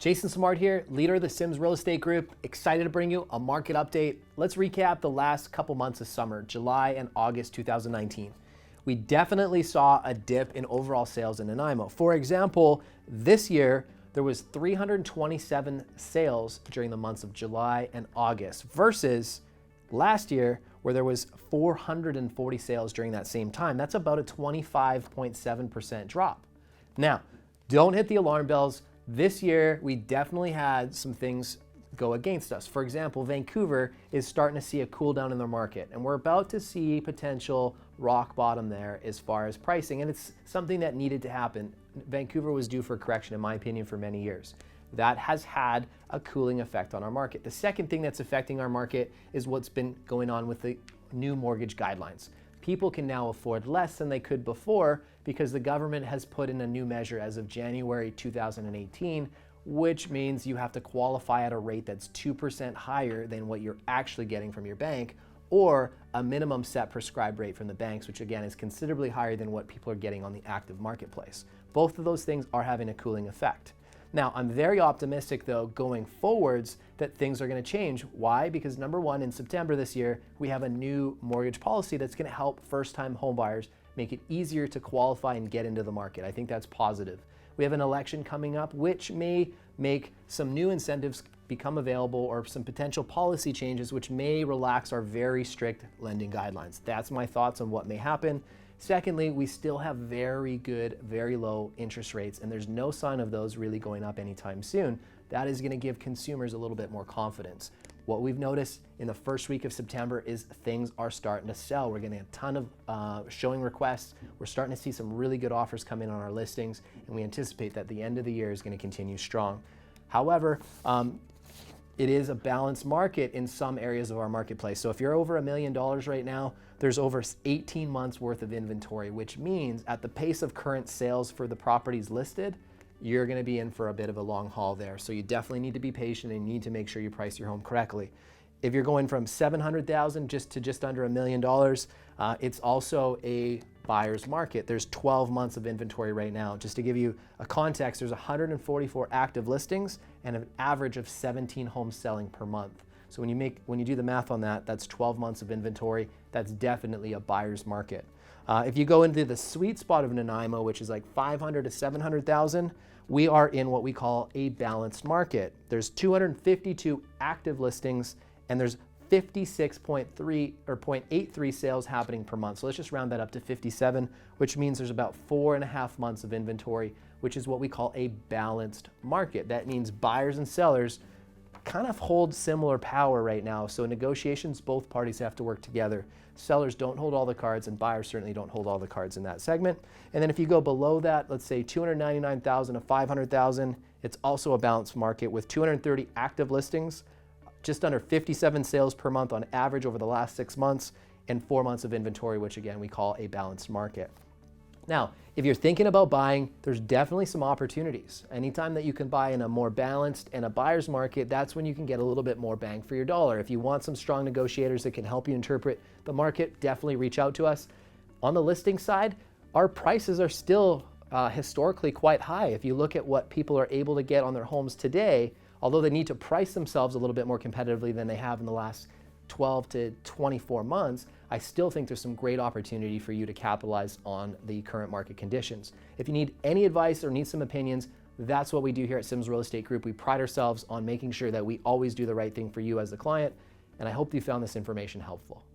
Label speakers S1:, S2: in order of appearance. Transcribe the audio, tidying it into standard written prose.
S1: Jason Smart here, leader of the Sims Real Estate Group. Excited to bring you a market update. Let's recap the last couple months of summer, July and August 2019. We definitely saw a dip in overall sales in Nanaimo. For example, this year, there was 327 sales during the months of July and August versus last year where there was 440 sales during that same time. That's about a 25.7% drop. Now, don't hit the alarm bells. This year, we definitely had some things go against us. For example, Vancouver is starting to see a cool down in their market, and we're about to see potential rock bottom there as far as pricing, and it's something that needed to happen. Vancouver was due for a correction, in my opinion, for many years. That has had a cooling effect on our market. The second thing that's affecting our market is what's been going on with the new mortgage guidelines. People can now afford less than they could before because the government has put in a new measure as of January 2018, which means you have to qualify at a rate that's 2% higher than what you're actually getting from your bank, or a minimum set prescribed rate from the banks, which again is considerably higher than what people are getting on the active marketplace. Both of those things are having a cooling effect. Now, I'm very optimistic though, going forwards, that things are gonna change. Why? Because number one, in September this year, we have a new mortgage policy that's gonna help first-time homebuyers make it easier to qualify and get into the market. I think that's positive. We have an election coming up, which may make some new incentives become available or some potential policy changes which may relax our very strict lending guidelines. That's my thoughts on what may happen. Secondly, we still have very good, very low interest rates, and there's no sign of those really going up anytime soon. That is gonna give consumers a little bit more confidence. What we've noticed in the first week of September is things are starting to sell. We're getting a ton of showing requests. We're starting to see some really good offers come in on our listings, and we anticipate that the end of the year is gonna continue strong. However, it is a balanced market in some areas of our marketplace. So if you're over $1 million right now, there's over 18 months worth of inventory, which means at the pace of current sales for the properties listed, you're gonna be in for a bit of a long haul there. So you definitely need to be patient and you need to make sure you price your home correctly. If you're going from $700,000 to just under $1 million, it's also a buyer's market. There's 12 months of inventory right now. Just to give you a context, there's 144 active listings and an average of 17 homes selling per month. So when you do the math on that, that's 12 months of inventory. That's definitely a buyer's market. If you go into the sweet spot of Nanaimo, which is like 500 to 700,000, we are in what we call a balanced market. There's 252 active listings and there's 56.3 or 0.83 sales happening per month. So let's just round that up to 57, which means there's about 4.5 months of inventory, which is what we call a balanced market. That means buyers and sellers kind of hold similar power right now. So negotiations, both parties have to work together. Sellers don't hold all the cards and buyers certainly don't hold all the cards in that segment. And then if you go below that, let's say 299,000 to 500,000, it's also a balanced market with 230 active listings, just under 57 sales per month on average over the last 6 months, and 4 months of inventory, which again, we call a balanced market. Now, if you're thinking about buying, there's definitely some opportunities. Anytime that you can buy in a more balanced and a buyer's market, that's when you can get a little bit more bang for your dollar. If you want some strong negotiators that can help you interpret the market, definitely reach out to us. On the listing side, our prices are still historically quite high. If you look at what people are able to get on their homes today, although they need to price themselves a little bit more competitively than they have in the last 12 to 24 months, I still think there's some great opportunity for you to capitalize on the current market conditions. If you need any advice or need some opinions, that's what we do here at Sims Real Estate Group. We pride ourselves on making sure that we always do the right thing for you as the client, and I hope you found this information helpful.